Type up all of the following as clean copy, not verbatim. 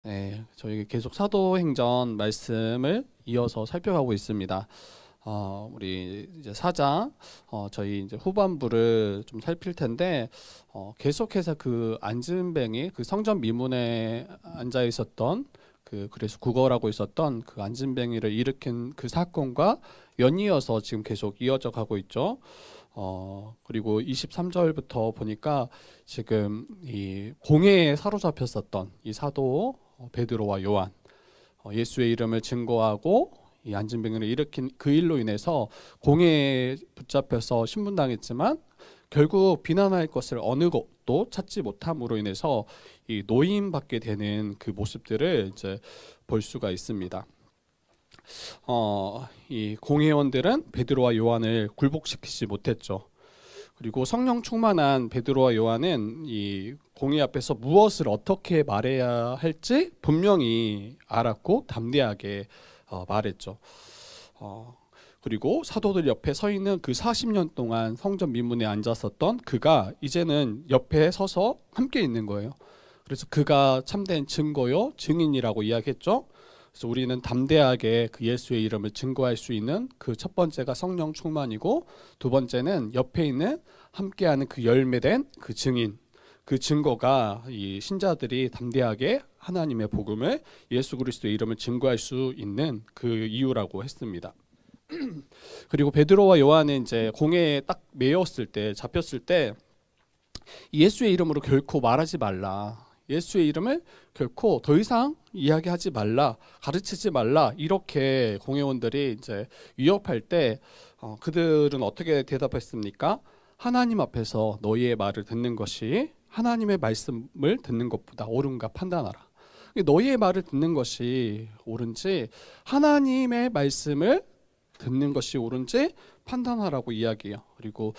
네, 저희 계속 사도행전 말씀을 이어서 살펴가고 있습니다. 우리 이제 4장, 저희 이제 후반부를 좀 살필 텐데, 계속해서 그 안진뱅이 그 성전 미문에 앉아 있었던 그래서 구걸하고 있었던 그 안진뱅이를 일으킨 그 사건과 연이어서 지금 계속 이어져 가고 있죠. 그리고 23절부터 보니까 지금 이 공회에 사로잡혔었던 이 사도 베드로와 요한, 예수의 이름을 증거하고 이 안진뱅이를 일으킨 그 일로 인해서 공회에 붙잡혀서 신문당했지만 결국 비난할 것을 어느 것도 찾지 못함으로 인해서 이 노임받게 되는 그 모습들을 이제 볼 수가 있습니다. 이 공회원들은 베드로와 요한을 굴복시키지 못했죠. 그리고 성령 충만한 베드로와 요한은 이 공회 앞에서 무엇을 어떻게 말해야 할지 분명히 알았고 담대하게 말했죠. 그리고 사도들 옆에 서 있는 그 40년 동안 성전 미문에 앉았었던 그가 이제는 옆에 서서 함께 있는 거예요. 그래서 그가 참된 증거요, 증인이라고 이야기했죠. 그래서 우리는 담대하게 그 예수의 이름을 증거할 수 있는 그 첫 번째가 성령 충만이고, 두 번째는 옆에 있는 함께하는 그 열매된 그 증인, 그 증거가 이 신자들이 담대하게 하나님의 복음을, 예수 그리스도의 이름을 증거할 수 있는 그 이유라고 했습니다. 그리고 베드로와 요한은 이제 공회에 딱 매였을 때, 잡혔을 때 예수의 이름으로 결코 말하지 말라, 예수의 이름을 결코 더 이상 이야기하지 말라, 가르치지 말라, 이렇게 공회원들이 이제 위협할 때 그들은 어떻게 대답했습니까? 하나님 앞에서 너희의 말을 듣는 것이 하나님의 말씀을 듣는 것보다 옳은가 판단하라. 너희의 말을 듣는 것이 옳은지 하나님의 말씀을 듣는 것이 옳은지 판단하라고 이야기해요. 그리고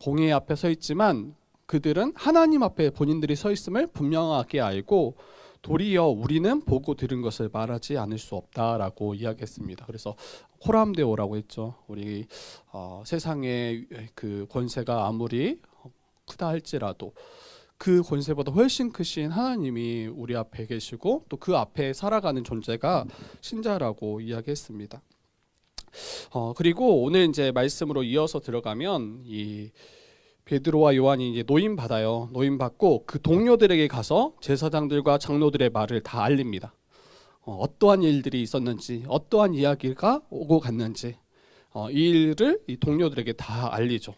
공회 앞에 서 있지만 그들은 하나님 앞에 본인들이 서 있음을 분명하게 알고 도리어 우리는 보고 들은 것을 말하지 않을 수 없다라고 이야기했습니다. 그래서 호람데오라고 했죠. 우리 세상의 그 권세가 아무리 크다 할지라도 그 권세보다 훨씬 크신 하나님이 우리 앞에 계시고 또 그 앞에 살아가는 존재가 신자라고 이야기했습니다. 그리고 오늘 이제 말씀으로 이어서 들어가면 이 베드로와 요한이 이제 노임 받아요. 노임 받고 그 동료들에게 가서 제사장들과 장로들의 말을 다 알립니다. 어떠한 일들이 있었는지, 어떠한 이야기가 오고 갔는지, 이 일을 이 동료들에게 다 알리죠.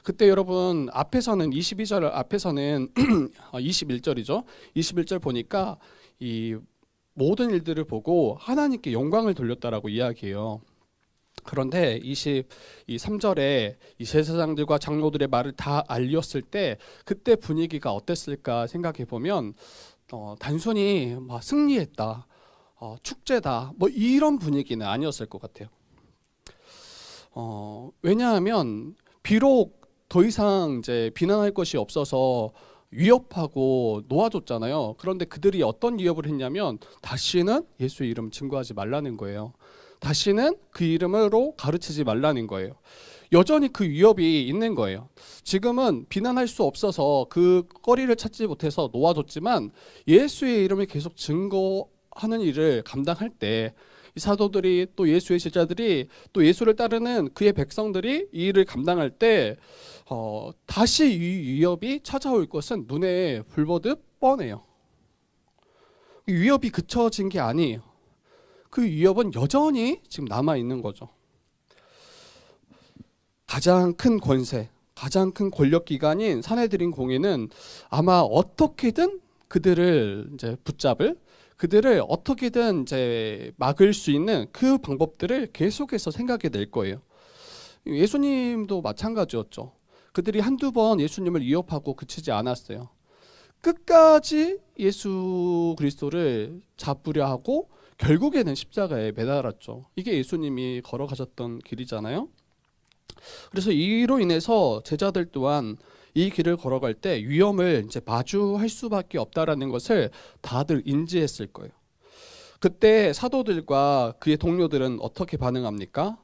그때 여러분 앞에서는 22절 앞에서는 21절이죠. 21절 보니까 이 모든 일들을 보고 하나님께 영광을 돌렸다라고 이야기해요. 그런데 23절에 이 제사장들과 장로들의 말을 다 알렸을 때 그때 분위기가 어땠을까 생각해 보면 단순히 막 승리했다, 축제다, 뭐 이런 분위기는 아니었을 것 같아요. 왜냐하면 비록 더 이상 이제 비난할 것이 없어서 위협하고 놓아줬잖아요. 그런데 그들이 어떤 위협을 했냐면 다시는 예수의 이름 증거하지 말라는 거예요. 다시는 그 이름으로 가르치지 말라는 거예요. 여전히 그 위협이 있는 거예요. 지금은 비난할 수 없어서 그 거리를 찾지 못해서 놓아줬지만 예수의 이름을 계속 증거하는 일을 감당할 때 이 사도들이 또 예수의 제자들이 또 예수를 따르는 그의 백성들이 이 일을 감당할 때 다시 이 위협이 찾아올 것은 눈에 불보듯 뻔해요. 위협이 그쳐진 게 아니에요. 그 위협은 여전히 지금 남아있는 거죠. 가장 큰 권세, 가장 큰 권력기관인 산헤드린 공회는 아마 어떻게든 그들을 이제 붙잡을, 그들을 어떻게든 이제 막을 수 있는 그 방법들을 계속해서 생각해 낼 거예요. 예수님도 마찬가지였죠. 그들이 한두 번 예수님을 위협하고 그치지 않았어요. 끝까지 예수 그리스도를 잡으려 하고 결국에는 십자가에 매달았죠. 이게 예수님이 걸어가셨던 길이잖아요. 그래서 이로 인해서 제자들 또한 이 길을 걸어갈 때 위험을 이제 마주할 수밖에 없다라는 것을 다들 인지했을 거예요. 그때 사도들과 그의 동료들은 어떻게 반응합니까?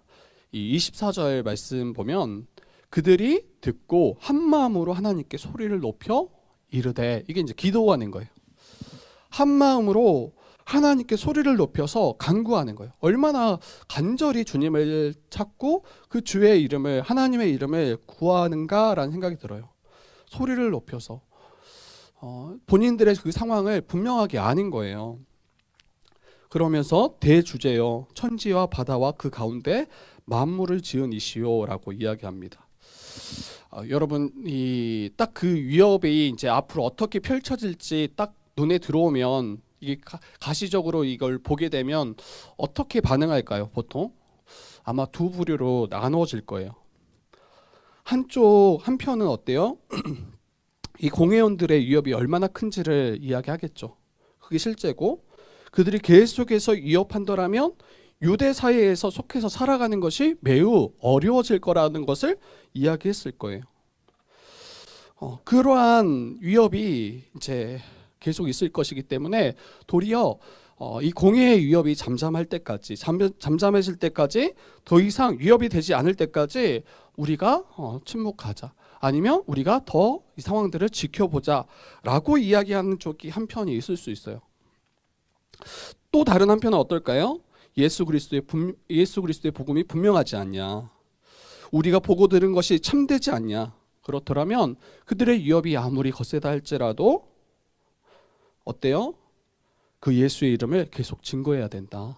이 24절 말씀 보면 그들이 듣고 한 마음으로 하나님께 소리를 높여 이르되, 이게 이제 기도하는 거예요. 한 마음으로 하나님께 소리를 높여서 간구하는 거예요. 얼마나 간절히 주님을 찾고 그 주의 이름을, 하나님의 이름을 구하는가라는 생각이 들어요. 소리를 높여서 본인들의 그 상황을 분명하게 아는 거예요. 그러면서 대주제여 천지와 바다와 그 가운데 만물을 지은 이시오라고 이야기합니다. 여러분, 딱 그 위협이 이제 앞으로 어떻게 펼쳐질지 딱 눈에 들어오면, 이게 가시적으로 이걸 보게 되면 어떻게 반응할까요? 보통 아마 두 부류로 나누어질 거예요. 한편은 어때요? 이 공회원들의 위협이 얼마나 큰지를 이야기하겠죠. 그게 실제고, 그들이 계속해서 위협한다면 유대 사회에서 속해서 살아가는 것이 매우 어려워질 거라는 것을 이야기했을 거예요. 그러한 위협이 이제 계속 있을 것이기 때문에 도리어 이 공회의 위협이 잠잠할 때까지, 잠잠해질 때까지, 더 이상 위협이 되지 않을 때까지 우리가 침묵하자, 아니면 우리가 더 이 상황들을 지켜보자 라고 이야기하는 쪽이 한편이 있을 수 있어요. 또 다른 한편은 어떨까요? 예수 그리스도의 복음이 분명하지 않냐, 우리가 보고 들은 것이 참되지 않냐, 그렇더라면 그들의 위협이 아무리 거세다 할지라도 어때요? 그 예수의 이름을 계속 증거해야 된다.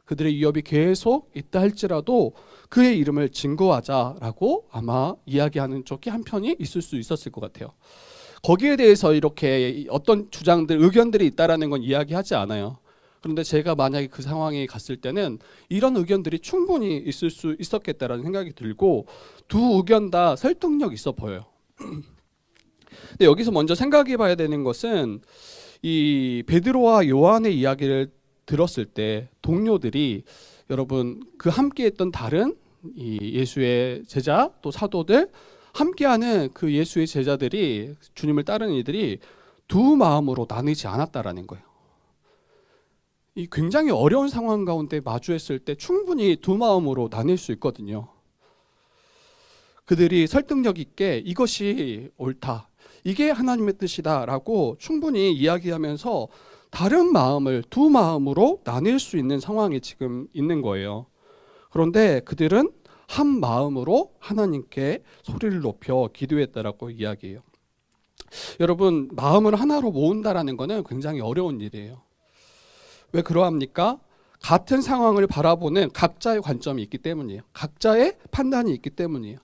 그들의 위협이 계속 있다 할지라도 그의 이름을 증거하자라고 아마 이야기하는 쪽이 한편이 있을 수 있었을 것 같아요. 거기에 대해서 이렇게 어떤 주장들, 의견들이 있다라는 건 이야기하지 않아요. 그런데 제가 만약에 그 상황에 갔을 때는 이런 의견들이 충분히 있을 수 있었겠다라는 생각이 들고, 두 의견 다 설득력 있어 보여요. 근데 여기서 먼저 생각해 봐야 되는 것은, 이 베드로와 요한의 이야기를 들었을 때 동료들이, 여러분 그 함께했던 다른 이 예수의 제자 또 사도들, 함께하는 그 예수의 제자들이, 주님을 따르는 이들이 두 마음으로 나뉘지 않았다라는 거예요. 이 굉장히 어려운 상황 가운데 마주했을 때 충분히 두 마음으로 나뉠 수 있거든요. 그들이 설득력 있게 이것이 옳다, 이게 하나님의 뜻이다라고 충분히 이야기하면서 다른 마음을 두 마음으로 나뉠 수 있는 상황이 지금 있는 거예요. 그런데 그들은 한 마음으로 하나님께 소리를 높여 기도했다라고 이야기해요. 여러분, 마음을 하나로 모은다라는 것은 굉장히 어려운 일이에요. 왜 그러합니까? 같은 상황을 바라보는 각자의 관점이 있기 때문이에요. 각자의 판단이 있기 때문이에요.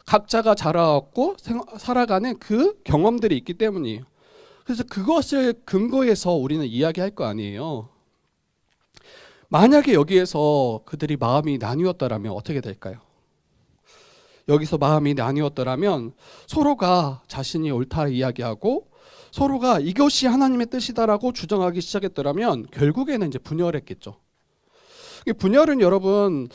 각자가 자라왔고 살아가는 그 경험들이 있기 때문이에요. 그래서 그것을 근거해서 우리는 이야기할 거 아니에요. 만약에 여기에서 그들이 마음이 나뉘었더라면 어떻게 될까요? 여기서 마음이 나뉘었더라면 서로가 자신이 옳다 이야기하고 서로가 이것이 하나님의 뜻이다라고 주장하기 시작했더라면 결국에는 이제 분열했겠죠. 분열은 여러분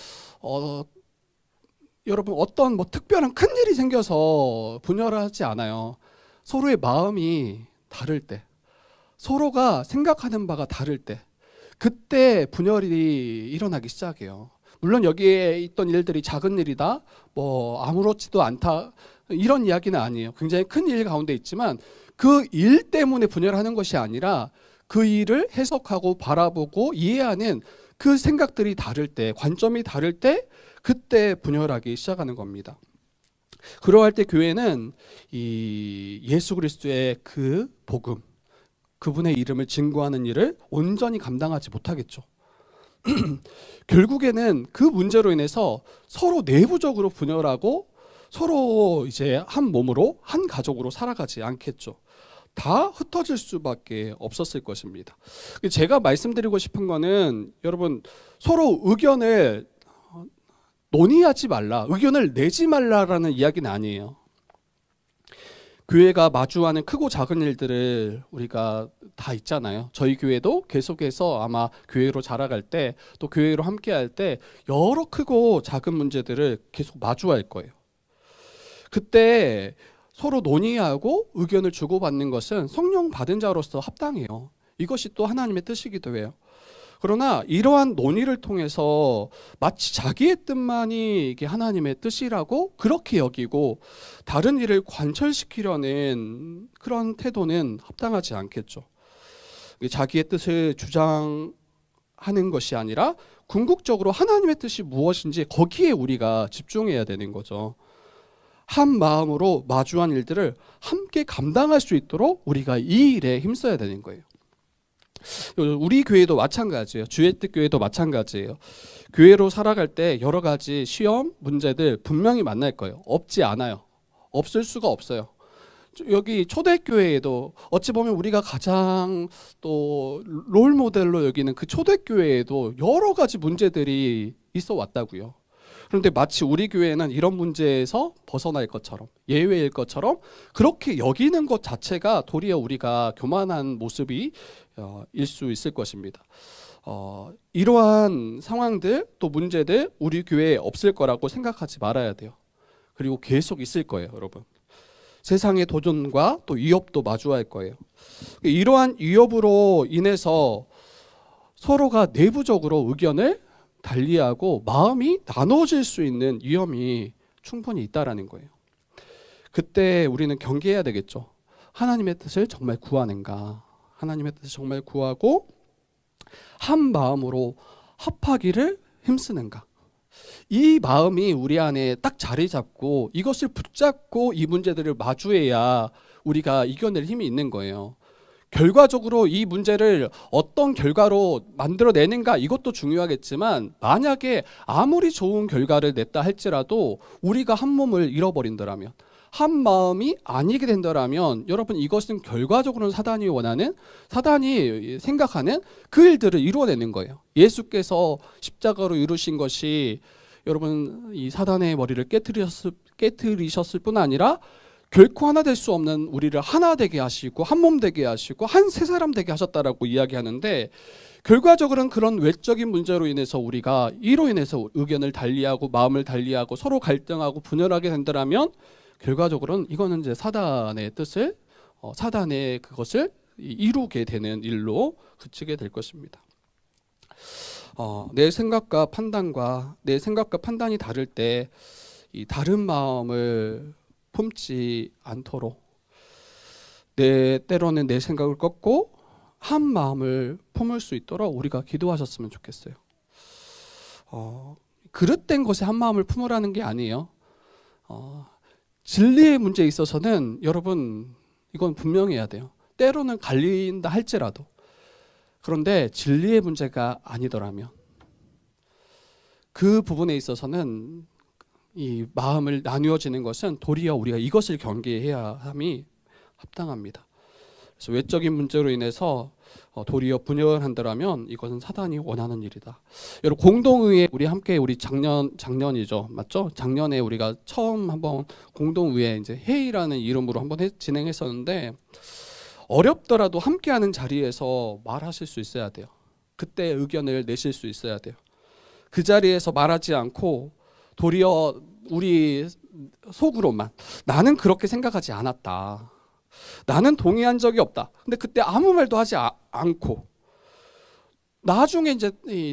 어떤 특별한 큰 일이 생겨서 분열하지 않아요. 서로의 마음이 다를 때, 서로가 생각하는 바가 다를 때, 그때 분열이 일어나기 시작해요. 물론 여기에 있던 일들이 작은 일이다, 아무렇지도 않다, 이런 이야기는 아니에요. 굉장히 큰 일 가운데 있지만 그 일 때문에 분열하는 것이 아니라 그 일을 해석하고 바라보고 이해하는 그 생각들이 다를 때, 관점이 다를 때, 그때 분열하기 시작하는 겁니다. 그러할 때 교회는 이 예수 그리스도의 그 복음, 그분의 이름을 증거하는 일을 온전히 감당하지 못하겠죠. 결국에는 그 문제로 인해서 서로 내부적으로 분열하고 서로 이제 한 몸으로, 한 가족으로 살아가지 않겠죠. 다 흩어질 수밖에 없었을 것입니다. 제가 말씀드리고 싶은 거는, 여러분 서로 의견을 논의하지 말라, 의견을 내지 말라라는 이야기는 아니에요. 교회가 마주하는 크고 작은 일들을 우리가 다 있잖아요. 저희 교회도 계속해서 아마 교회로 자라갈 때, 또 교회로 함께할 때 여러 크고 작은 문제들을 계속 마주할 거예요. 그때 서로 논의하고 의견을 주고받는 것은 성령 받은 자로서 합당해요. 이것이 또 하나님의 뜻이기도 해요. 그러나 이러한 논의를 통해서 마치 자기의 뜻만이 이게 하나님의 뜻이라고 그렇게 여기고 다른 일을 관철시키려는 그런 태도는 합당하지 않겠죠. 자기의 뜻을 주장하는 것이 아니라 궁극적으로 하나님의 뜻이 무엇인지 거기에 우리가 집중해야 되는 거죠. 한 마음으로 마주한 일들을 함께 감당할 수 있도록 우리가 이 일에 힘써야 되는 거예요. 우리 교회도 마찬가지예요. 주의 뜻 교회도 마찬가지예요. 교회로 살아갈 때 여러 가지 시험, 문제들 분명히 만날 거예요. 없지 않아요. 없을 수가 없어요. 여기 초대교회에도 어찌 보면 우리가 가장 또 롤모델로 여기는 그 초대교회에도 여러 가지 문제들이 있어 왔다고요. 그런데 마치 우리 교회는 이런 문제에서 벗어날 것처럼, 예외일 것처럼 그렇게 여기는 것 자체가 도리어 우리가 교만한 모습이 일 수 있을 것입니다. 이러한 상황들 또 문제들 우리 교회에 없을 거라고 생각하지 말아야 돼요. 그리고 계속 있을 거예요, 여러분. 세상의 도전과 또 위협도 마주할 거예요. 이러한 위협으로 인해서 서로가 내부적으로 의견을 달리하고 마음이 나눠질 수 있는 위험이 충분히 있다라는 거예요. 그때 우리는 경계해야 되겠죠. 하나님의 뜻을 정말 구하는가? 하나님의 뜻을 정말 구하고 한 마음으로 합하기를 힘쓰는가? 이 마음이 우리 안에 딱 자리 잡고 이것을 붙잡고 이 문제들을 마주해야 우리가 이겨낼 힘이 있는 거예요. 결과적으로 이 문제를 어떤 결과로 만들어내는가 이것도 중요하겠지만 만약에 아무리 좋은 결과를 냈다 할지라도 우리가 한 몸을 잃어버린다라면 한 마음이 아니게 된다라면 여러분 이것은 결과적으로는 사단이 원하는 사단이 생각하는 그 일들을 이루어내는 거예요. 예수께서 십자가로 이루신 것이 여러분 이 사단의 머리를 깨트리셨을 뿐 아니라 결코 하나 될 수 없는 우리를 하나 되게 하시고 한 몸 되게 하시고 한 세 사람 되게 하셨다라고 이야기하는데 결과적으로는 그런 외적인 문제로 인해서 우리가 이로 인해서 의견을 달리하고 마음을 달리하고 서로 갈등하고 분열하게 된다면 결과적으로는 이거는 이제 사단의 뜻을 사단의 그것을 이루게 되는 일로 그치게 될 것입니다. 내 생각과 판단이 다를 때 이 다른 마음을 품지 않도록 때로는 내 생각을 꺾고 한 마음을 품을 수 있도록 우리가 기도하셨으면 좋겠어요. 그릇된 것에 한 마음을 품으라는 게 아니에요. 진리의 문제에 있어서는 여러분 이건 분명히 해야 돼요. 때로는 갈린다 할지라도 그런데 진리의 문제가 아니더라면 그 부분에 있어서는 이 마음을 나누어지는 것은 도리어 우리가 이것을 경계해야 함이 합당합니다. 그래서 외적인 문제로 인해서 도리어 분열한다라면 이것은 사단이 원하는 일이다. 여러분 공동의회 우리 작년이죠, 맞죠? 작년에 우리가 처음 한번 공동의회 이제 회의라는 이름으로 한번 진행했었는데 어렵더라도 함께하는 자리에서 말하실 수 있어야 돼요. 그때 의견을 내실 수 있어야 돼요. 그 자리에서 말하지 않고 도리어 우리 속으로만 나는 그렇게 생각하지 않았다. 나는 동의한 적이 없다. 근데 그때 아무 말도 하지 않고 나중에 이제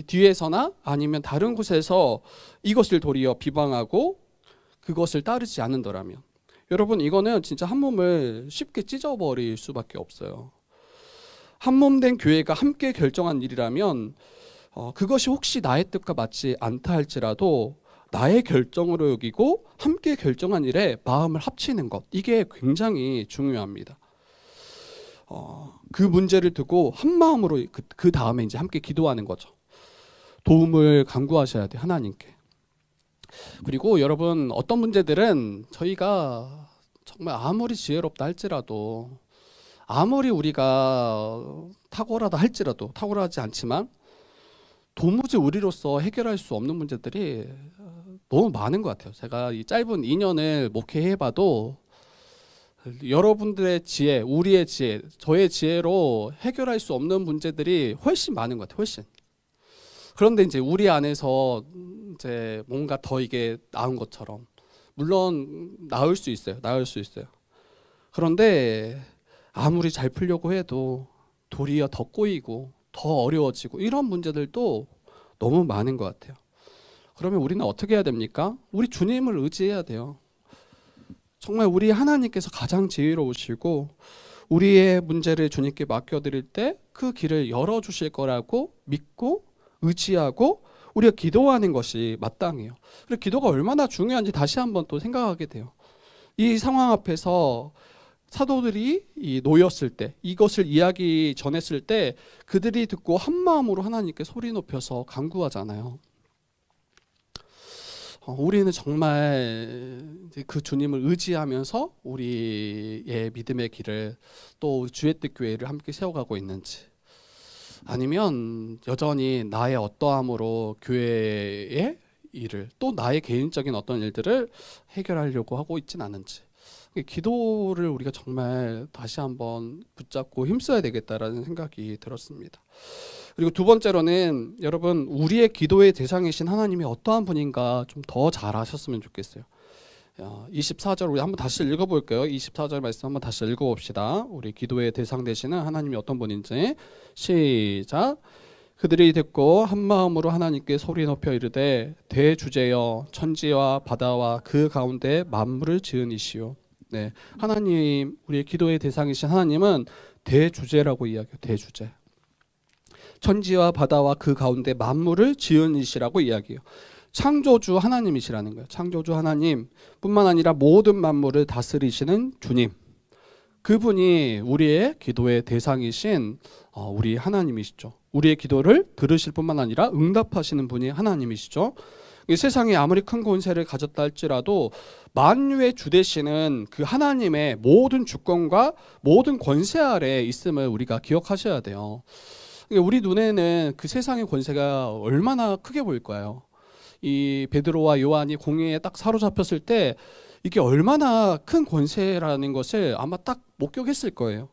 뒤에서나 아니면 다른 곳에서 이것을 도리어 비방하고 그것을 따르지 않는다라면 여러분 이거는 진짜 한 몸을 쉽게 찢어버릴 수밖에 없어요. 한 몸 된 교회가 함께 결정한 일이라면 그것이 혹시 나의 뜻과 맞지 않다 할지라도 나의 결정으로 여기고 함께 결정한 일에 마음을 합치는 것 이게 굉장히 중요합니다. 그 문제를 두고 한 마음으로 그 다음에 이제 함께 기도하는 거죠. 도움을 간구하셔야 돼요, 하나님께. 그리고 여러분 어떤 문제들은 저희가 정말 아무리 지혜롭다 할지라도 아무리 우리가 탁월하다 할지라도 탁월하지 않지만 도무지 우리로서 해결할 수 없는 문제들이 너무 많은 것 같아요. 제가 이 짧은 2년을 목회해봐도 여러분들의 지혜, 우리의 지혜, 저의 지혜로 해결할 수 없는 문제들이 훨씬 많은 것 같아요. 훨씬. 그런데 이제 우리 안에서 이제 뭔가 더 이게 나은 것처럼 물론 나을 수 있어요. 그런데 아무리 잘 풀려고 해도 도리어 더 꼬이고 더 어려워지고 이런 문제들도 너무 많은 것 같아요. 그러면 우리는 어떻게 해야 됩니까? 우리 주님을 의지해야 돼요. 정말 우리 하나님께서 가장 지혜로우시고 우리의 문제를 주님께 맡겨드릴 때 그 길을 열어주실 거라고 믿고 의지하고 우리가 기도하는 것이 마땅해요. 그리고 기도가 얼마나 중요한지 다시 한번 또 생각하게 돼요. 이 상황 앞에서 사도들이 놓였을 때, 이것을 이야기 전했을 때 그들이 듣고 한 마음으로 하나님께 소리 높여서 간구하잖아요. 우리는 정말 그 주님을 의지하면서 우리의 믿음의 길을 또 주의 뜻 교회를 함께 세워가고 있는지, 아니면 여전히 나의 어떠함으로 교회의 일을 또 나의 개인적인 어떤 일들을 해결하려고 하고 있진 않은지, 기도를 우리가 정말 다시 한번 붙잡고 힘써야 되겠다라는 생각이 들었습니다. 그리고 두 번째로는 여러분, 우리의 기도의 대상이신 하나님이 어떠한 분인가 좀 더 잘 아셨으면 좋겠어요. 24절 우리 한번 다시 읽어볼까요? 24절 말씀 한번 다시 읽어봅시다. 우리 기도의 대상 되시는 하나님이 어떤 분인지. 시작. 그들이 듣고 한 마음으로 하나님께 소리 높여 이르되 대주제여 천지와 바다와 그 가운데 만물을 지은 이시오. 네, 하나님, 우리의 기도의 대상이신 하나님은 대주제라고 이야기해요. 대주제. 천지와 바다와 그 가운데 만물을 지은 이시라고 이야기해요. 창조주 하나님이시라는 거예요. 창조주 하나님 뿐만 아니라 모든 만물을 다스리시는 주님, 그분이 우리의 기도의 대상이신 우리 하나님이시죠. 우리의 기도를 들으실 뿐만 아니라 응답하시는 분이 하나님이시죠. 이 세상에 아무리 큰 권세를 가졌다 할지라도 만유의 주 되시는 그 하나님의 모든 주권과 모든 권세 아래에 있음을 우리가 기억하셔야 돼요. 우리 눈에는 그 세상의 권세가 얼마나 크게 보일까요? 이 베드로와 요한이 공회에 딱 사로잡혔을 때 이게 얼마나 큰 권세라는 것을 아마 딱 목격했을 거예요.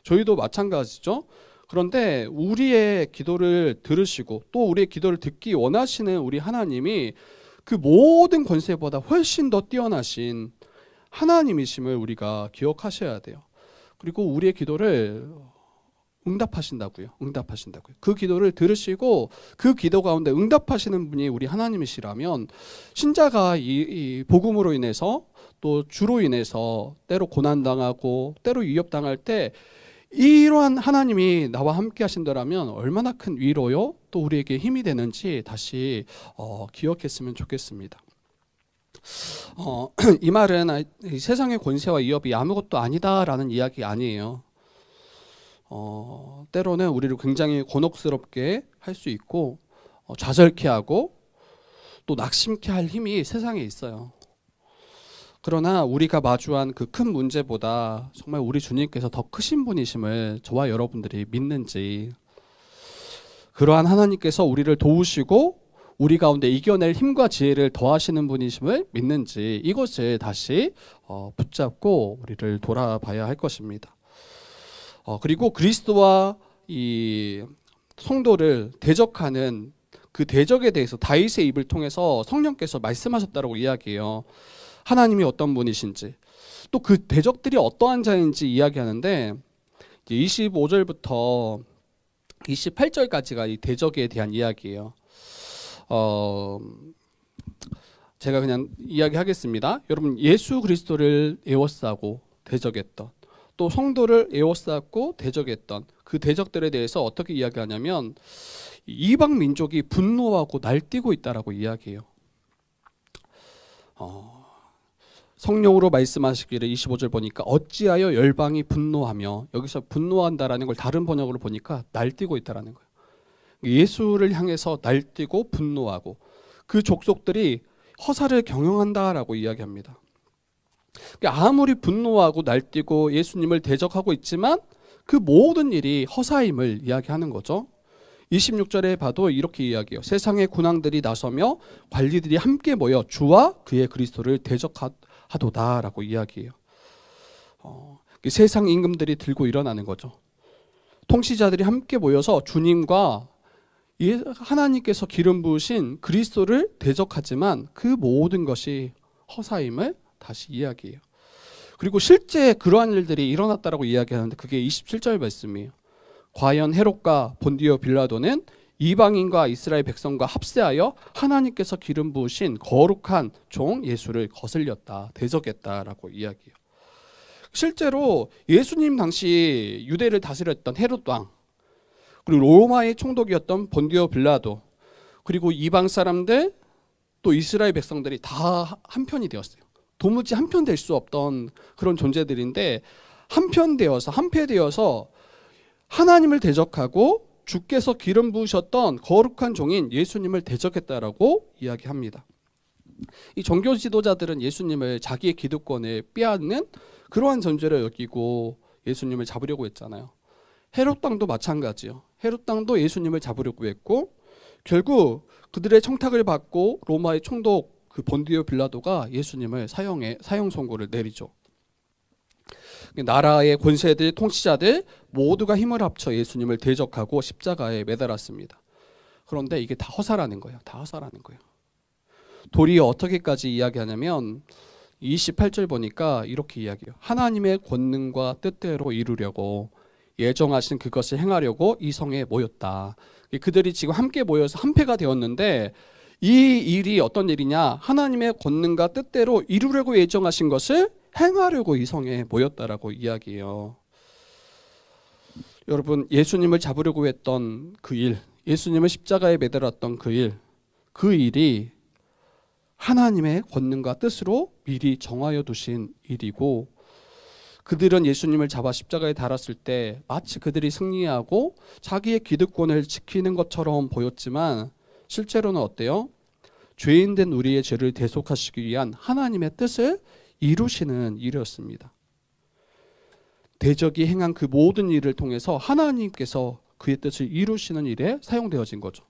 저희도 마찬가지죠. 그런데 우리의 기도를 들으시고 또 우리의 기도를 듣기 원하시는 우리 하나님이 그 모든 권세보다 훨씬 더 뛰어나신 하나님이심을 우리가 기억하셔야 돼요. 그리고 우리의 기도를 응답하신다고요. 그 기도를 들으시고 그 기도 가운데 응답하시는 분이 우리 하나님이시라면, 신자가 이 복음으로 인해서 또 주로 인해서 때로 고난당하고 때로 위협당할 때 이러한 하나님이 나와 함께 하신다라면 얼마나 큰 위로요 또 우리에게 힘이 되는지 다시 기억했으면 좋겠습니다. 이 말은 세상의 권세와 위협이 아무것도 아니다라는 이야기 아니에요. 때로는 우리를 굉장히 곤혹스럽게 할 수 있고 좌절케 하고 또 낙심케 할 힘이 세상에 있어요. 그러나 우리가 마주한 그 큰 문제보다 정말 우리 주님께서 더 크신 분이심을 저와 여러분들이 믿는지, 그러한 하나님께서 우리를 도우시고 우리 가운데 이겨낼 힘과 지혜를 더하시는 분이심을 믿는지, 이것을 다시 붙잡고 우리를 돌아봐야 할 것입니다. 그리고 그리스도와 이 성도를 대적하는 그 대적에 대해서 다윗의 입을 통해서 성령께서 말씀하셨다고 이야기해요. 하나님이 어떤 분이신지, 또 그 대적들이 어떠한 자인지 이야기하는데 25절부터 28절까지가 이 대적에 대한 이야기예요. 제가 그냥 이야기하겠습니다. 여러분, 예수 그리스도를 에워싸고 대적했던, 또 성도를 에워쌌고 대적했던 그 대적들에 대해서 어떻게 이야기하냐면 이방 민족이 분노하고 날뛰고 있다라고 이야기해요. 성령으로 말씀하시기를 25절 보니까 어찌하여 열방이 분노하며, 여기서 분노한다라는 걸 다른 번역으로 보니까 날뛰고 있다라는 거예요. 예수를 향해서 날뛰고 분노하고 그 족속들이 허사를 경영한다라고 이야기합니다. 아무리 분노하고 날뛰고 예수님을 대적하고 있지만 그 모든 일이 허사임을 이야기하는 거죠. 26절에 봐도 이렇게 이야기해요. 세상의 군왕들이 나서며 관리들이 함께 모여 주와 그의 그리스도를 대적하도다라고 이야기해요. 세상 임금들이 들고 일어나는 거죠. 통치자들이 함께 모여서 주님과 하나님께서 기름 부으신 그리스도를 대적하지만 그 모든 것이 허사임을 다시 이야기해요. 그리고 실제 그러한 일들이 일어났다라고 이야기하는데 그게 27절 말씀이에요. 과연 헤롯과 본디오 빌라도는 이방인과 이스라엘 백성과 합세하여 하나님께서 기름 부으신 거룩한 종 예수를 거슬렸다, 대적했다라고 이야기해요. 실제로 예수님 당시 유대를 다스렸던 헤롯 왕, 그리고 로마의 총독이었던 본디오 빌라도, 그리고 이방 사람들, 또 이스라엘 백성들이 다 한편이 되었어요. 도무지 한편 될 수 없던 그런 존재들인데 한편되어서, 한패되어서 하나님을 대적하고 주께서 기름 부으셨던 거룩한 종인 예수님을 대적했다라고 이야기합니다. 이 종교 지도자들은 예수님을 자기의 기득권을 빼앗는 그러한 존재로 여기고 예수님을 잡으려고 했잖아요. 헤롯 왕도 마찬가지요. 헤롯 왕도 예수님을 잡으려고 했고, 결국 그들의 청탁을 받고 로마의 총독 그 본디오 빌라도가 예수님을 사형 선고를 내리죠. 나라의 권세들, 통치자들 모두가 힘을 합쳐 예수님을 대적하고 십자가에 매달았습니다. 그런데 이게 다 허사라는 거예요. 다 허사라는 거예요. 도리어 어떻게까지 이야기하냐면 28절 보니까 이렇게 이야기해요. 하나님의 권능과 뜻대로 이루려고 예정하신 그것을 행하려고 이 성에 모였다. 그들이 지금 함께 모여서 한패가 되었는데 이 일이 어떤 일이냐? 하나님의 권능과 뜻대로 이루려고 예정하신 것을 행하려고 이 성에 모였다라고 이야기해요. 여러분, 예수님을 잡으려고 했던 그 일, 예수님을 십자가에 매달았던 그 일, 그 일이 하나님의 권능과 뜻으로 미리 정하여 두신 일이고, 그들은 예수님을 잡아 십자가에 달았을 때 마치 그들이 승리하고 자기의 기득권을 지키는 것처럼 보였지만 실제로는 어때요? 죄인된 우리의 죄를 대속하시기 위한 하나님의 뜻을 이루시는 일이었습니다. 대적이 행한 그 모든 일을 통해서 하나님께서 그의 뜻을 이루시는 일에 사용되어진 거죠.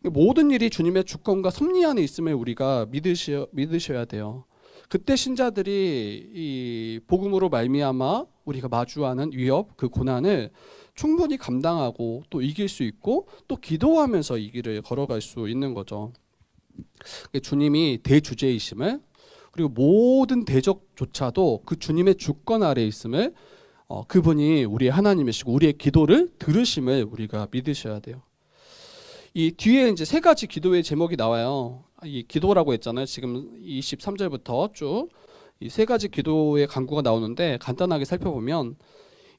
모든 일이 주님의 주권과 섭리 안에 있음을 우리가 믿으셔야 돼요. 그때 신자들이 이 복음으로 말미암아 우리가 마주하는 위협, 그 고난을 충분히 감당하고 또 이길 수 있고 또 기도하면서 이 길을 걸어갈 수 있는 거죠. 주님이 대주제이심을, 그리고 모든 대적조차도 그 주님의 주권 아래에 있음을, 그분이 우리의 하나님이시고 우리의 기도를 들으심을 우리가 믿으셔야 돼요. 이 뒤에 이제 세 가지 기도의 제목이 나와요. 이 기도라고 했잖아요. 지금 23절부터 쭉 이 세 가지 기도의 간구가 나오는데 간단하게 살펴보면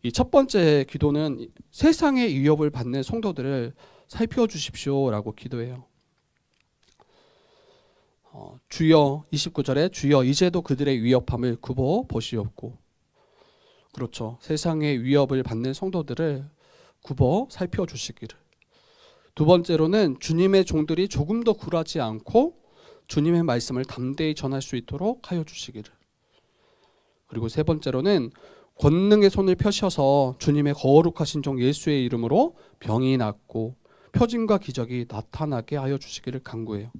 이 첫 번째 기도는 세상의 위협을 받는 성도들을 살펴주십시오라고 기도해요. 주여, 29절에 주여 이제도 그들의 위협함을 굽어 보시옵고, 그렇죠. 세상의 위협을 받는 성도들을 굽어 살펴주시기를. 두 번째로는 주님의 종들이 조금 더 굴하지 않고 주님의 말씀을 담대히 전할 수 있도록 하여 주시기를. 그리고 세 번째로는 권능의 손을 펴셔서 주님의 거룩하신 종 예수의 이름으로 병이 낫고 표징과 기적이 나타나게 하여 주시기를 간구해요.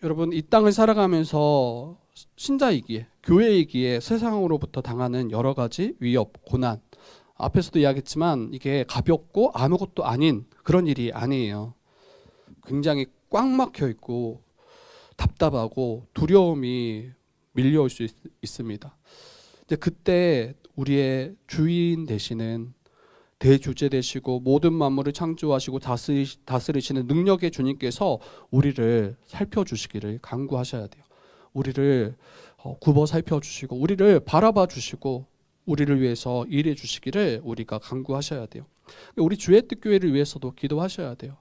여러분, 이 땅을 살아가면서 신자이기에, 교회이기에 세상으로부터 당하는 여러 가지 위협, 고난, 앞에서도 이야기했지만 이게 가볍고 아무것도 아닌 그런 일이 아니에요. 굉장히 꽉 막혀 있고 답답하고 두려움이 밀려올 수 있습니다. 근데 그때 우리의 주인 되시는, 대주제 되시고 모든 만물을 창조하시고 다스리시는 능력의 주님께서 우리를 살펴주시기를 간구하셔야 돼요. 우리를 굽어 살펴주시고 우리를 바라봐 주시고 우리를 위해서 일해 주시기를 우리가 간구하셔야 돼요. 우리 주의 뜻 교회를 위해서도 기도하셔야 돼요.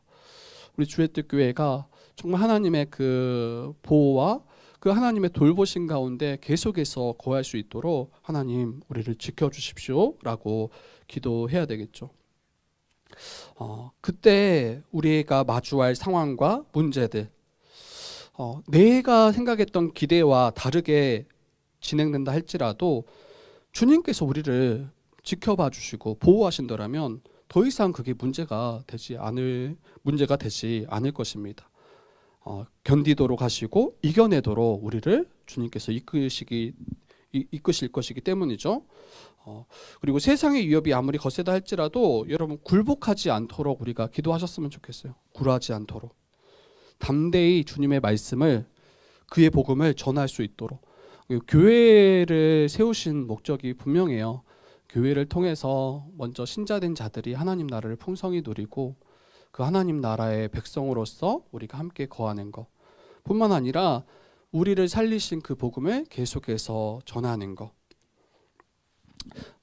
우리 주의 뜻 교회가 정말 하나님의 그 보호와 그 하나님의 돌보신 가운데 계속해서 거할 수 있도록 하나님 우리를 지켜주십시오 라고 기도해야 되겠죠. 그때 우리가 마주할 상황과 문제들, 내가 생각했던 기대와 다르게 진행된다 할지라도 주님께서 우리를 지켜봐 주시고 보호하신다라면 더 이상 그게 문제가 되지 않을 것입니다. 견디도록 하시고 이겨내도록 우리를 주님께서 이끄실 것이기 때문이죠. 그리고 세상의 위협이 아무리 거세다 할지라도 여러분 굴복하지 않도록 우리가 기도하셨으면 좋겠어요. 굴하지 않도록 담대히 주님의 말씀을, 그의 복음을 전할 수 있도록. 교회를 세우신 목적이 분명해요. 교회를 통해서 먼저 신자된 자들이 하나님 나라를 풍성히 누리고 그 하나님 나라의 백성으로서 우리가 함께 거하는 것 뿐만 아니라 우리를 살리신 그 복음을 계속해서 전하는 것.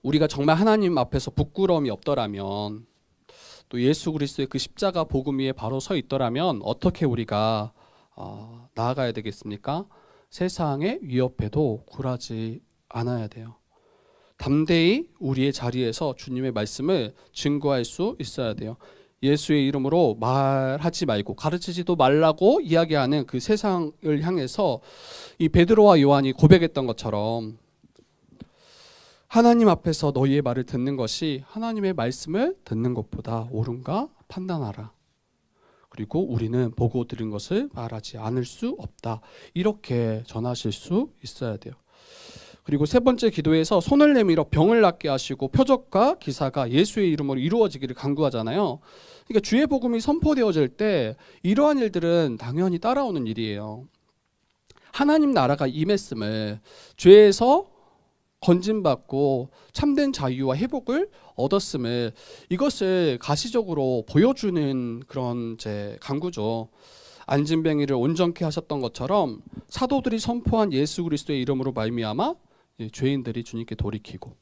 우리가 정말 하나님 앞에서 부끄러움이 없더라면, 또 예수 그리스도의 그 십자가 복음 위에 바로 서 있더라면 어떻게 우리가 나아가야 되겠습니까? 세상의 위협에도 굴하지 않아야 돼요. 담대히 우리의 자리에서 주님의 말씀을 증거할 수 있어야 돼요. 예수의 이름으로 말하지 말고 가르치지도 말라고 이야기하는 그 세상을 향해서 이 베드로와 요한이 고백했던 것처럼 하나님 앞에서 너희의 말을 듣는 것이 하나님의 말씀을 듣는 것보다 옳은가 판단하라. 그리고 우리는 보고 들은 것을 말하지 않을 수 없다. 이렇게 전하실 수 있어야 돼요. 그리고 세 번째 기도에서 손을 내밀어 병을 낫게 하시고 표적과 기사가 예수의 이름으로 이루어지기를 간구하잖아요. 그러니까 주의 복음이 선포되어질 때 이러한 일들은 당연히 따라오는 일이에요. 하나님 나라가 임했음을, 죄에서 건진받고 참된 자유와 회복을 얻었음을, 이것을 가시적으로 보여주는 그런 간구죠. 안진뱅이를 온전케 하셨던 것처럼 사도들이 선포한 예수 그리스도의 이름으로 말미암아 죄인들이 주님께 돌이키고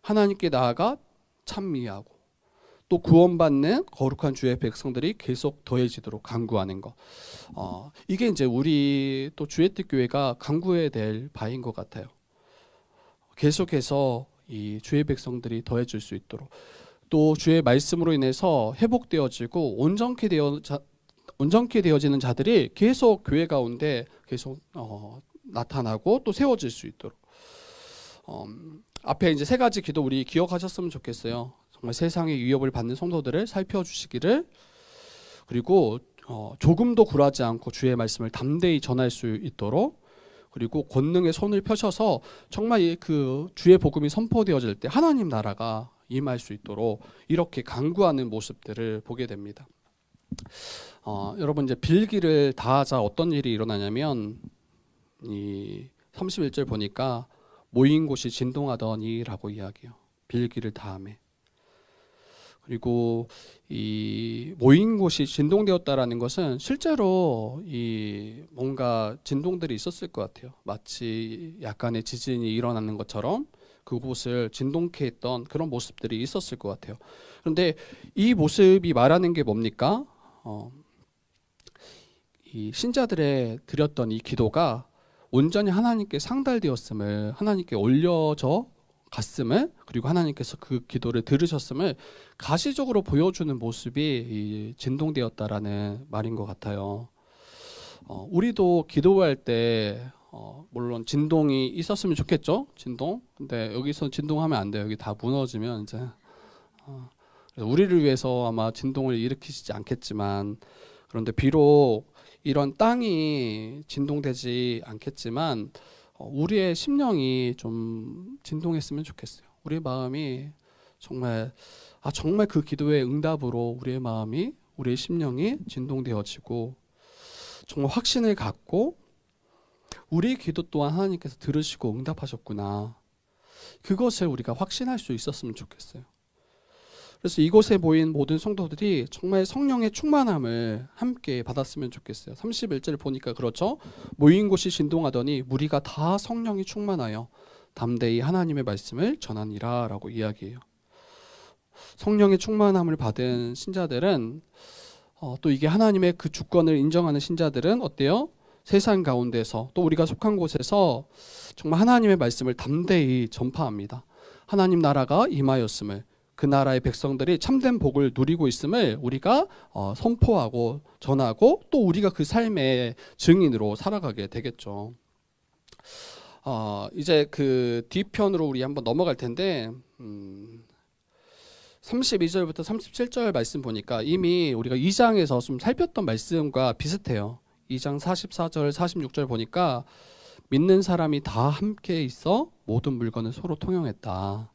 하나님께 나아가 찬미하고 또 구원받는 거룩한 주의 백성들이 계속 더해지도록 간구하는 것. 이게 이제 우리 또 주의 뜻 교회가 간구해야 될 바인 것 같아요. 계속해서 이 주의 백성들이 더해질 수 있도록, 또 주의 말씀으로 인해서 회복되어지고 온전케 되어지는 자들이 계속 교회 가운데 계속 나타나고 또 세워질 수 있도록. 앞에 이제 세 가지 기도 우리 기억하셨으면 좋겠어요. 정말 세상의 위협을 받는 성도들을 살펴주시기를, 그리고 조금도 굴하지 않고 주의 말씀을 담대히 전할 수 있도록, 그리고 권능의 손을 펴셔서 정말 그 주의 복음이 선포되어질 때 하나님 나라가 임할 수 있도록 이렇게 간구하는 모습들을 보게 됩니다. 여러분 이제 빌기를 다하자 어떤 일이 일어나냐면, 이 31절 보니까 모인 곳이 진동하더니라고 이야기해요. 빌기를 다함에. 그리고 이 모인 곳이 진동되었다라는 것은 실제로 이 뭔가 진동들이 있었을 것 같아요. 마치 약간의 지진이 일어나는 것처럼 그곳을 진동케 했던 그런 모습들이 있었을 것 같아요. 그런데 이 모습이 말하는 게 뭡니까? 이 신자들의 드렸던 이 기도가 온전히 하나님께 상달되었음을, 하나님께 올려져 갔음을, 그리고 하나님께서 그 기도를 들으셨음을 가시적으로 보여주는 모습이 이 진동되었다라는 말인 것 같아요. 우리도 기도할 때 물론 진동이 있었으면 좋겠죠. 진동. 근데 여기서 진동하면 안 돼요. 여기 다 무너지면 이제 우리를 위해서 아마 진동을 일으키시지 않겠지만, 그런데 비록 이런 땅이 진동되지 않겠지만 우리의 심령이 좀 진동했으면 좋겠어요. 우리의 마음이 정말 그 기도의 응답으로 우리의 마음이, 우리의 심령이 진동되어지고 정말 확신을 갖고 우리의 기도 또한 하나님께서 들으시고 응답하셨구나, 그것을 우리가 확신할 수 있었으면 좋겠어요. 그래서 이곳에 모인 모든 성도들이 정말 성령의 충만함을 함께 받았으면 좋겠어요. 31절 보니까 그렇죠. 모인 곳이 진동하더니 무리가 다 성령이 충만하여 담대히 하나님의 말씀을 전하니라 라고 이야기해요. 성령의 충만함을 받은 신자들은 또 이게 하나님의 그 주권을 인정하는 신자들은 어때요? 세상 가운데서 또 우리가 속한 곳에서 정말 하나님의 말씀을 담대히 전파합니다. 하나님 나라가 임하였음을, 그 나라의 백성들이 참된 복을 누리고 있음을 우리가 선포하고 전하고 또 우리가 그 삶의 증인으로 살아가게 되겠죠. 이제 그 뒤편으로 우리 한번 넘어갈 텐데 32절부터 37절 말씀 보니까 이미 우리가 2장에서 좀 살폈던 말씀과 비슷해요. 2장 44절 46절 보니까 믿는 사람이 다 함께 있어 모든 물건을 서로 통용했다.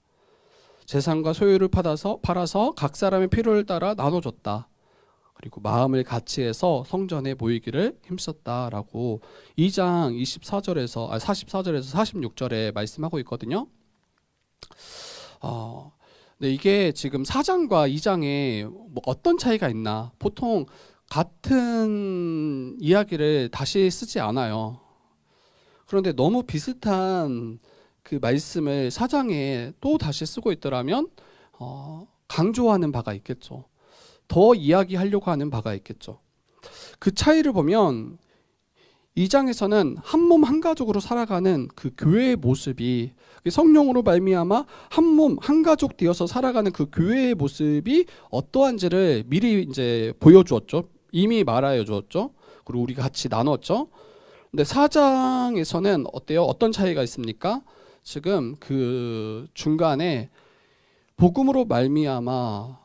재산과 소유를 팔아서 각 사람의 필요를 따라 나눠줬다. 그리고 마음을 같이 해서 성전에 모이기를 힘썼다라고 2장 44절에서 46절에 말씀하고 있거든요. 근데 이게 지금 4장과 2장에 뭐 어떤 차이가 있나? 보통 같은 이야기를 다시 쓰지 않아요. 그런데 너무 비슷한 그 말씀을 4장에 또 다시 쓰고 있더라면 강조하는 바가 있겠죠. 더 이야기하려고 하는 바가 있겠죠. 그 차이를 보면 2장에서는 한 몸 한 가족으로 살아가는 그 교회의 모습이 성령으로 말미암아 한 몸 한 가족 되어서 살아가는 그 교회의 모습이 어떠한지를 미리 이제 보여주었죠. 이미 말하여 주었죠. 그리고 우리가 같이 나눴죠. 근데 4장에서는 어때요? 어떤 차이가 있습니까? 지금 그 중간에 복음으로 말미암아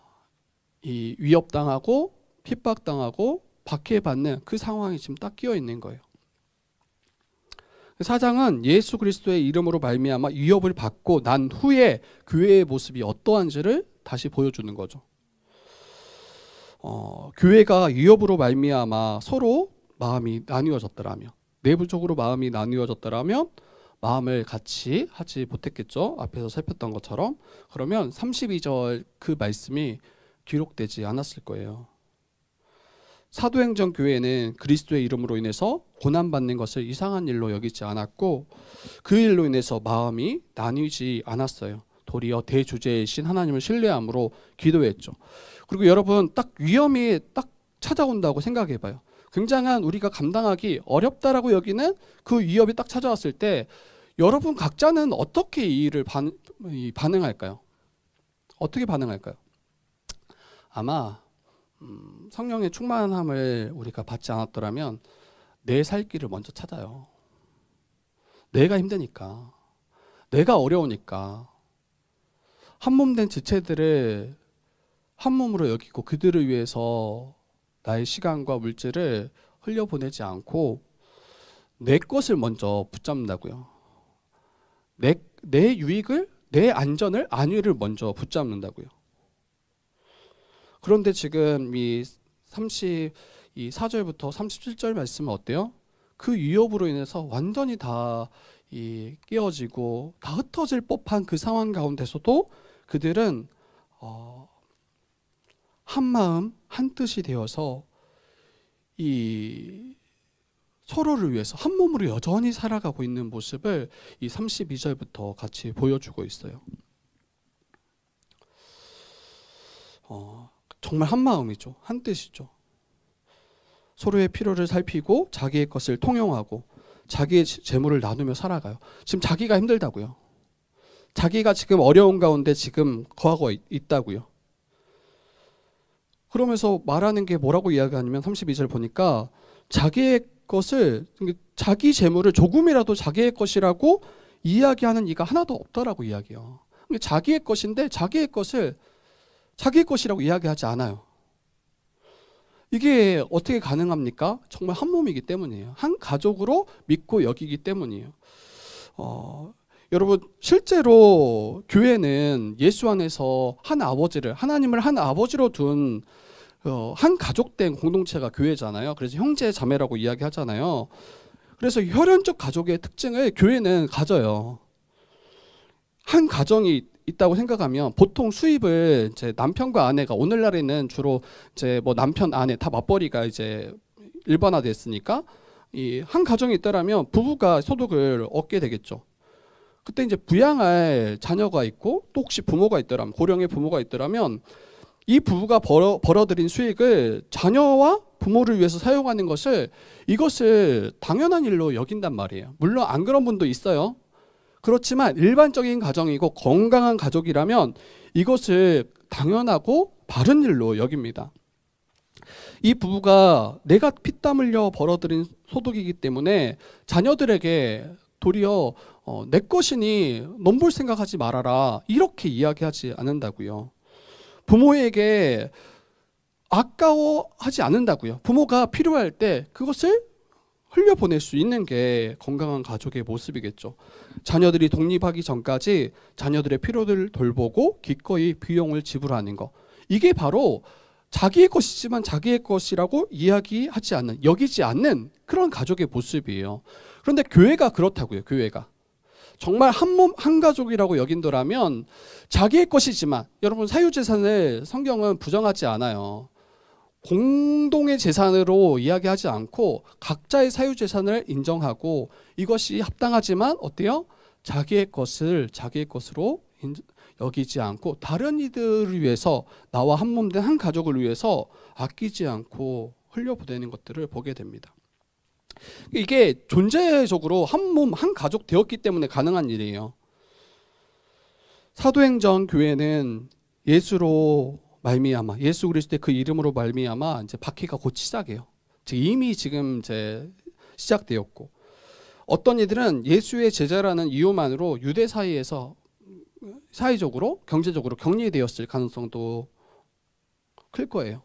이 위협당하고 핍박당하고 박해받는 그 상황이 지금 딱 끼어 있는 거예요. 4장은 예수 그리스도의 이름으로 말미암아 위협을 받고 난 후에 교회의 모습이 어떠한지를 다시 보여주는 거죠. 교회가 위협으로 말미암아 서로 마음이 나뉘어졌더라면, 내부적으로 마음이 나뉘어졌더라면 마음을 같이 하지 못했겠죠. 앞에서 살폈던 것처럼. 그러면 32절 그 말씀이 기록되지 않았을 거예요. 사도행전 교회는 그리스도의 이름으로 인해서 고난받는 것을 이상한 일로 여기지 않았고 그 일로 인해서 마음이 나뉘지 않았어요. 도리어 대주제이신 하나님을 신뢰함으로 기도했죠. 그리고 여러분 딱 위험이 딱 찾아온다고 생각해 봐요. 굉장한 우리가 감당하기 어렵다라고 여기는 그 위협이 딱 찾아왔을 때 여러분 각자는 어떻게 이 일을 반응할까요? 어떻게 반응할까요? 아마 성령의 충만함을 우리가 받지 않았더라면 내 살 길을 먼저 찾아요. 내가 힘드니까, 내가 어려우니까 한 몸 된 지체들을 한 몸으로 여기고 그들을 위해서 나의 시간과 물질을 흘려보내지 않고 내 것을 먼저 붙잡는다고요. 내 유익을, 내 안위를 먼저 붙잡는다고요. 그런데 지금 이 34절부터 37절 말씀은 어때요? 그 위협으로 인해서 완전히 다 깨어지고 다 흩어질 법한 그 상황 가운데서도 그들은 한 마음 한 뜻이 되어서 이 서로를 위해서 한 몸으로 여전히 살아가고 있는 모습을 이 32절부터 같이 보여주고 있어요. 정말 한 마음이죠. 한 뜻이죠. 서로의 필요를 살피고 자기의 것을 통용하고 자기의 재물을 나누며 살아가요. 지금 자기가 힘들다고요. 자기가 지금 어려운 가운데 지금 거하고 있다고요. 그러면서 말하는 게 뭐라고 이야기하냐면 32절 보니까 자기의 것을, 자기 재물을 조금이라도 자기의 것이라고 이야기하는 이가 하나도 없다라고 이야기해요. 자기의 것인데 자기의 것을 자기 것이라고 이야기하지 않아요. 이게 어떻게 가능합니까? 정말 한 몸이기 때문이에요. 한 가족으로 믿고 여기기 때문이에요. 여러분 실제로 교회는 예수 안에서 한 아버지를, 하나님을 한 아버지로 둔 한 가족된 공동체가 교회잖아요. 그래서 형제 자매라고 이야기하잖아요. 그래서 혈연적 가족의 특징을 교회는 가져요. 한 가정이 있다고 생각하면 보통 수입을 이제 남편과 아내가, 오늘날에는 주로 이제 뭐 남편 아내 다 맞벌이가 이제 일반화됐으니까 이 한 가정이 있다라면 부부가 소득을 얻게 되겠죠. 그때 이제 부양할 자녀가 있고 또 혹시 부모가 있더라면, 고령의 부모가 있더라면 이 부부가 벌어들인 수익을 자녀와 부모를 위해서 사용하는 이것을 당연한 일로 여긴단 말이에요. 물론 안 그런 분도 있어요. 그렇지만 일반적인 가정이고 건강한 가족이라면 이것을 당연하고 바른 일로 여깁니다. 이 부부가 내가 피땀 흘려 벌어들인 소득이기 때문에 자녀들에게 도리어 내 것이니 넘볼 생각하지 말아라 이렇게 이야기하지 않는다고요. 부모에게 아까워하지 않는다고요. 부모가 필요할 때 그것을 흘려보낼 수 있는 게 건강한 가족의 모습이겠죠. 자녀들이 독립하기 전까지 자녀들의 필요를 돌보고 기꺼이 비용을 지불하는 거, 이게 바로 자기의 것이지만 자기의 것이라고 이야기하지 않는, 여기지 않는 그런 가족의 모습이에요. 그런데 교회가 그렇다고요. 교회가 정말 한 몸 한 가족이라고 여긴다면 자기의 것이지만, 여러분 사유재산을 성경은 부정하지 않아요. 공동의 재산으로 이야기하지 않고 각자의 사유 재산을 인정하고 이것이 합당하지만 어때요? 자기의 것으로 여기지 않고 다른 이들을 위해서 나와 한 몸 된 한 가족을 위해서 아끼지 않고 흘려보내는 것들을 보게 됩니다. 이게 존재적으로 한 몸, 한 가족 되었기 때문에 가능한 일이에요. 사도행전 교회는 예수로 말미암아, 예수 그리스도의 그 이름으로 말미암아 이제 바퀴가 곧 시작해요. 이미 지금 이제 시작되었고, 어떤 이들은 예수의 제자라는 이유만으로 유대 사이에서 사회적으로, 경제적으로 격리되었을 가능성도 클 거예요.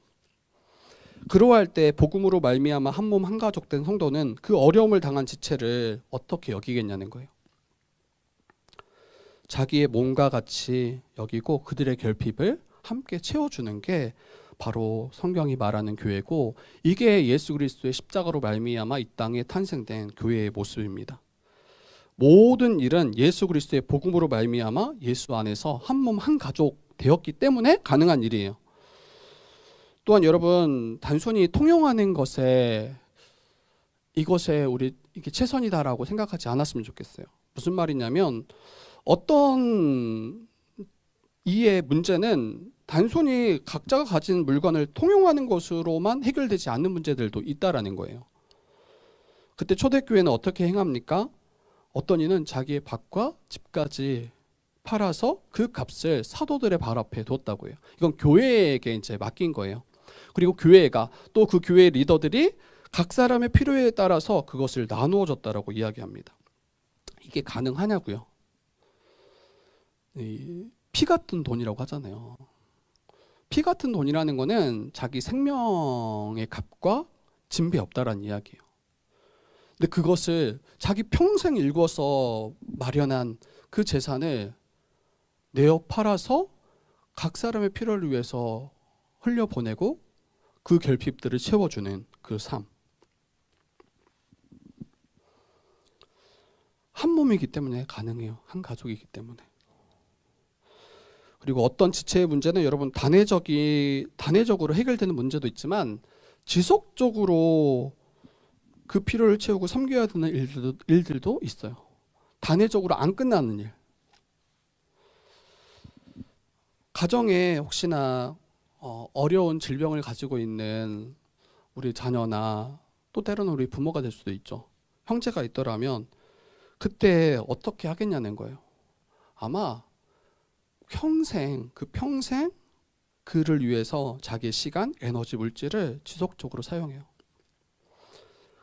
그러할 때 복음으로 말미암아 한 몸 한 가족 된 성도는 그 어려움을 당한 지체를 어떻게 여기겠냐는 거예요. 자기의 몸과 같이 여기고 그들의 결핍을 함께 채워주는 게 바로 성경이 말하는 교회고, 이게 예수 그리스도의 십자가로 말미암아 이 땅에 탄생된 교회의 모습입니다. 모든 일은 예수 그리스도의 복음으로 말미암아 예수 안에서 한 몸 한 가족 되었기 때문에 가능한 일이에요. 또한 여러분, 단순히 통용하는 것에 이것에 우리 이게 최선이다라고 생각하지 않았으면 좋겠어요. 무슨 말이냐면, 어떤 이의 문제는 단순히 각자가 가진 물건을 통용하는 것으로만 해결되지 않는 문제들도 있다라는 거예요. 그때 초대교회는 어떻게 행합니까? 어떤 이는 자기의 밭과 집까지 팔아서 그 값을 사도들의 발 앞에 뒀다고 해요. 이건 교회에게 이제 맡긴 거예요. 그리고 교회가 또 그 교회 리더들이 각 사람의 필요에 따라서 그것을 나누어 줬다라고 이야기합니다. 이게 가능하냐고요? 피 같은 돈이라고 하잖아요. 피 같은 돈이라는 거는 자기 생명의 값과 진배 없다라는 이야기예요. 근데 그것을 자기 평생 일궈서 마련한 그 재산을 내어 팔아서 각 사람의 필요를 위해서 흘려보내고 그 결핍들을 채워주는 그 삶. 한 몸이기 때문에 가능해요. 한 가족이기 때문에. 그리고 어떤 지체의 문제는 여러분 단회적으로 해결되는 문제도 있지만 지속적으로 그 필요를 채우고 섬겨야 되는 일들도 있어요. 단회적으로 안 끝나는 일. 가정에 혹시나 어려운 질병을 가지고 있는 우리 자녀나 또 때로는 우리 부모가 될 수도 있죠. 형제가 있더라면 그때 어떻게 하겠냐는 거예요. 아마 평생 그를 위해서 자기의 시간, 에너지, 물질을 지속적으로 사용해요.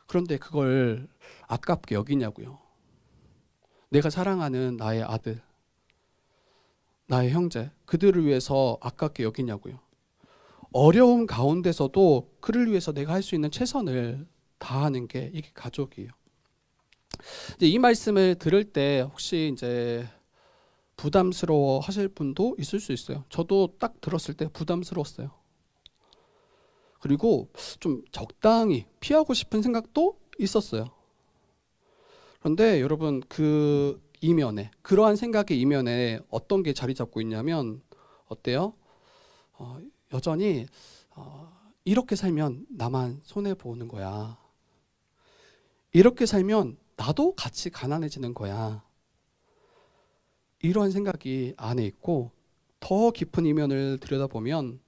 그런데 그걸 아깝게 여기냐고요. 내가 사랑하는 나의 아들, 나의 형제, 그들을 위해서 아깝게 여기냐고요. 어려움 가운데서도 그를 위해서 내가 할 수 있는 최선을 다하는 게 이게 가족이에요. 이제 이 말씀을 들을 때 혹시 이제 부담스러워 하실 분도 있을 수 있어요. 저도 딱 들었을 때 부담스러웠어요. 그리고 좀 적당히 피하고 싶은 생각도 있었어요. 그런데 여러분, 그 이면에, 그러한 생각의 이면에 어떤 게 자리 잡고 있냐면 어때요? 여전히 이렇게 살면 나만 손해보는 거야. 이렇게 살면 나도 같이 가난해지는 거야. 이러한 생각이 안에 있고, 더 깊은 이면을 들여다보면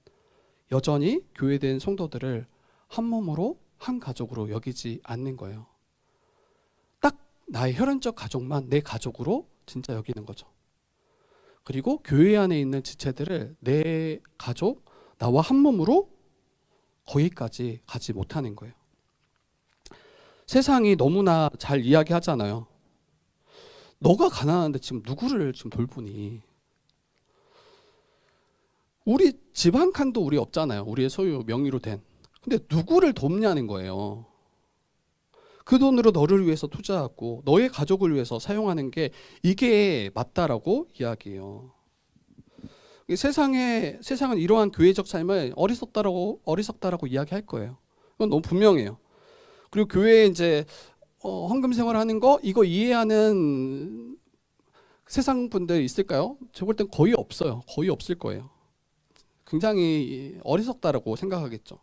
여전히 교회된 성도들을 한 몸으로 한 가족으로 여기지 않는 거예요. 딱 나의 혈연적 가족만 내 가족으로 진짜 여기는 거죠. 그리고 교회 안에 있는 지체들을 내 가족, 나와 한 몸으로 거기까지 가지 못하는 거예요. 세상이 너무나 잘 이야기하잖아요. 너가 가난한데 지금 누구를 지금 돌보니? 우리 집 한 칸도 우리 없잖아요. 우리의 소유 명의로 된. 근데 누구를 돕냐는 거예요. 그 돈으로 너를 위해서 투자하고 너의 가족을 위해서 사용하는 게 이게 맞다라고 이야기해요. 세상은 이러한 교회적 삶을 어리석다라고 이야기할 거예요. 그건 너무 분명해요. 그리고 교회에 이제 헌금 생활하는 거 이거 이해하는 세상 분들 있을까요? 제가 볼 땐 거의 없어요. 거의 없을 거예요. 굉장히 어리석다라고 생각하겠죠.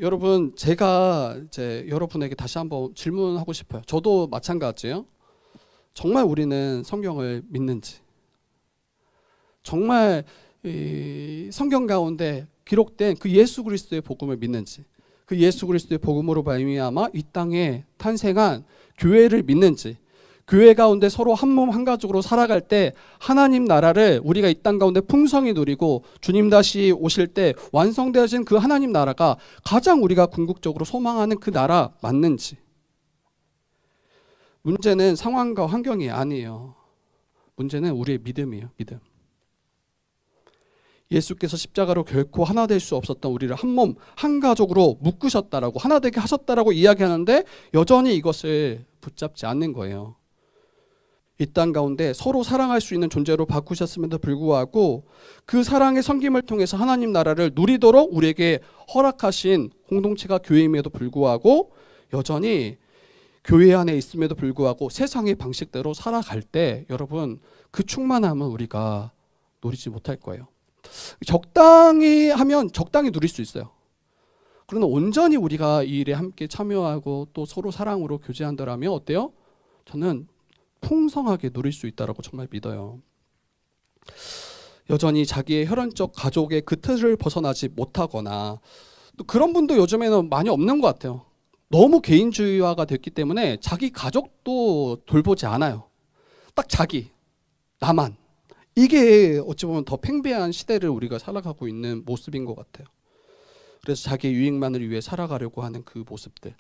여러분, 제가 이제 여러분에게 다시 한번 질문하고 싶어요. 저도 마찬가지예요. 정말 우리는 성경을 믿는지, 정말 이 성경 가운데 기록된 그 예수 그리스도의 복음을 믿는지, 그 예수 그리스도의 복음으로 말미암아 이 땅에 탄생한 교회를 믿는지, 교회 가운데 서로 한 몸 한 가족으로 살아갈 때 하나님 나라를 우리가 이 땅 가운데 풍성히 누리고 주님 다시 오실 때 완성되어진 그 하나님 나라가 가장 우리가 궁극적으로 소망하는 그 나라 맞는지. 문제는 상황과 환경이 아니에요. 문제는 우리의 믿음이에요. 믿음. 예수께서 십자가로 결코 하나 될 수 없었던 우리를 한 몸 한 가족으로 묶으셨다라고, 하나 되게 하셨다라고 이야기하는데 여전히 이것을 붙잡지 않는 거예요. 이 땅 가운데 서로 사랑할 수 있는 존재로 바꾸셨음에도 불구하고 그 사랑의 섬김을 통해서 하나님 나라를 누리도록 우리에게 허락하신 공동체가 교회임에도 불구하고 여전히 교회 안에 있음에도 불구하고 세상의 방식대로 살아갈 때 여러분, 그 충만함은 우리가 누리지 못할 거예요. 적당히 하면 적당히 누릴 수 있어요. 그러나 온전히 우리가 이 일에 함께 참여하고 또 서로 사랑으로 교제한다라면 어때요? 저는 풍성하게 누릴 수 있다라고 정말 믿어요. 여전히 자기의 혈연적 가족의 그 틀을 벗어나지 못하거나, 또 그런 분도 요즘에는 많이 없는 것 같아요. 너무 개인주의화가 됐기 때문에 자기 가족도 돌보지 않아요. 딱 자기, 나만. 이게 어찌 보면 더 팽배한 시대를 우리가 살아가고 있는 모습인 것 같아요. 그래서 자기의 유익만을 위해 살아가려고 하는 그 모습들.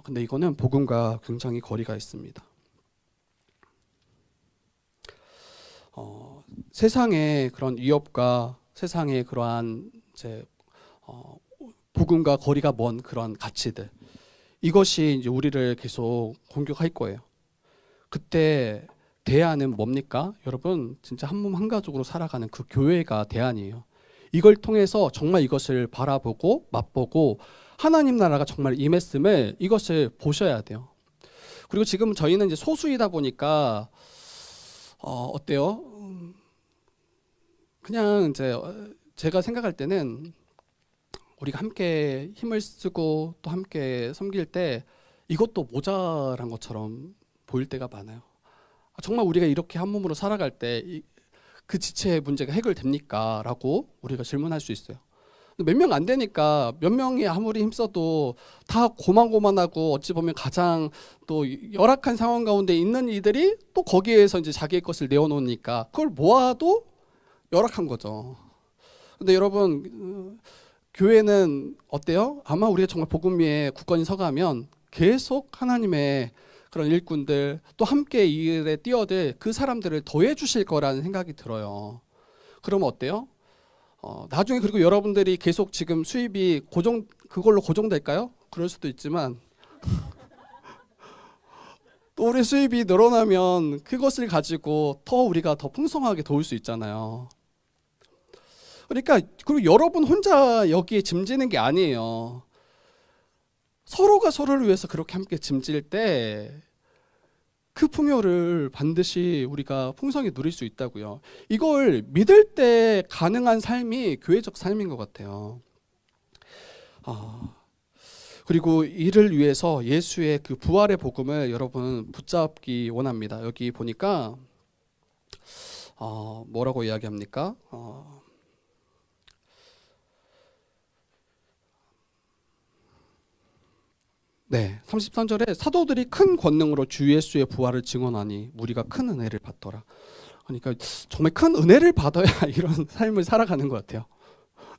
근데 이거는 복음과 굉장히 거리가 있습니다. 세상의 그런 위협과 세상의 그러한 이제 복음과 거리가 먼 그런 가치들, 이것이 이제 우리를 계속 공격할 거예요. 그때 대안은 뭡니까? 여러분, 진짜 한 몸 한 가족으로 살아가는 그 교회가 대안이에요. 이걸 통해서 정말 이것을 바라보고 맛보고 하나님 나라가 정말 임했음을 이것을 보셔야 돼요. 그리고 지금 저희는 이제 소수이다 보니까 어때요? 그냥 이제 제가 생각할 때는 우리가 함께 힘을 쓰고 또 함께 섬길 때 이것도 모자란 것처럼 보일 때가 많아요. 정말 우리가 이렇게 한 몸으로 살아갈 때 그 지체의 문제가 해결됩니까? 라고 우리가 질문할 수 있어요. 몇 명 안 되니까 몇 명이 아무리 힘써도 다 고만고만하고 어찌 보면 가장 또 열악한 상황 가운데 있는 이들이 또 거기에서 이제 자기의 것을 내어놓으니까 그걸 모아도 열악한 거죠. 근데 여러분, 교회는 어때요? 아마 우리가 정말 복음 위에 굳건히 서가면 계속 하나님의 그런 일꾼들, 또 함께 이 일에 뛰어들 그 사람들을 더해 주실 거라는 생각이 들어요. 그러면 어때요? 나중에 그리고 여러분들이 계속 지금 수입이 그걸로 고정될까요? 그럴 수도 있지만 또 우리 수입이 늘어나면 그것을 가지고 우리가 더 풍성하게 도울 수 있잖아요. 그러니까 그리고 여러분 혼자 여기에 짐지는 게 아니에요. 서로가 서로를 위해서 그렇게 함께 짐질 때 그 풍요를 반드시 우리가 풍성히 누릴 수 있다고요. 이걸 믿을 때 가능한 삶이 교회적 삶인 것 같아요. 그리고 이를 위해서 예수의 그 부활의 복음을 여러분 붙잡기 원합니다. 여기 보니까 뭐라고 이야기합니까? 네, 33절에 사도들이 큰 권능으로 주 예수의 부활을 증언하니 무리가 큰 은혜를 받더라. 그러니까 정말 큰 은혜를 받아야 이런 삶을 살아가는 것 같아요.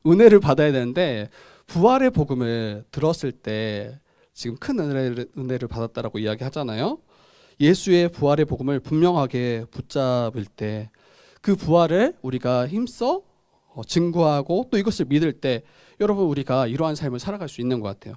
은혜를 받아야 되는데 부활의 복음을 들었을 때 지금 큰 은혜를 받았다라고 이야기하잖아요. 예수의 부활의 복음을 분명하게 붙잡을 때 그 부활을 우리가 힘써 증거하고 또 이것을 믿을 때 여러분, 우리가 이러한 삶을 살아갈 수 있는 것 같아요.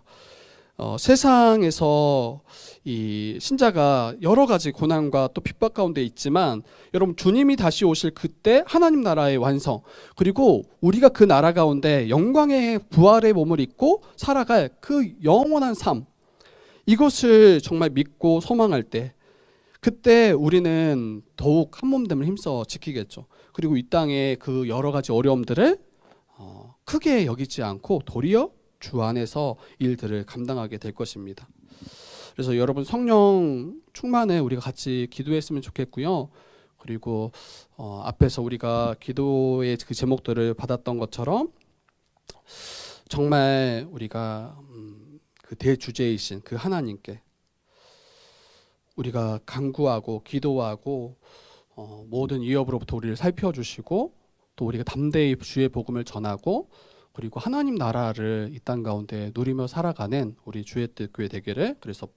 세상에서 이 신자가 여러 가지 고난과 또 핍박 가운데 있지만 여러분, 주님이 다시 오실 그때 하나님 나라의 완성, 그리고 우리가 그 나라 가운데 영광의 부활의 몸을 입고 살아갈 그 영원한 삶, 이것을 정말 믿고 소망할 때 그때 우리는 더욱 한 몸됨을 힘써 지키겠죠. 그리고 이 땅의 그 여러 가지 어려움들을 크게 여기지 않고 도리어 주 안에서 일들을 감당하게 될 것입니다. 그래서 여러분 성령 충만을 우리가 같이 기도했으면 좋겠고요. 그리고 앞에서 우리가 기도의 그 제목들을 받았던 것처럼 정말 우리가 그 대주제이신 그 하나님께 우리가 간구하고 기도하고 모든 위협으로부터 우리를 살펴주시고 또 우리가 담대히 주의 복음을 전하고 그리고 하나님 나라를 이 땅 가운데 누리며 살아가는 우리 주의 뜻 교회 되기를, 그래서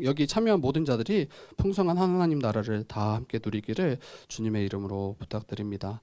여기 참여한 모든 자들이 풍성한 하나님 나라를 다 함께 누리기를 주님의 이름으로 부탁드립니다.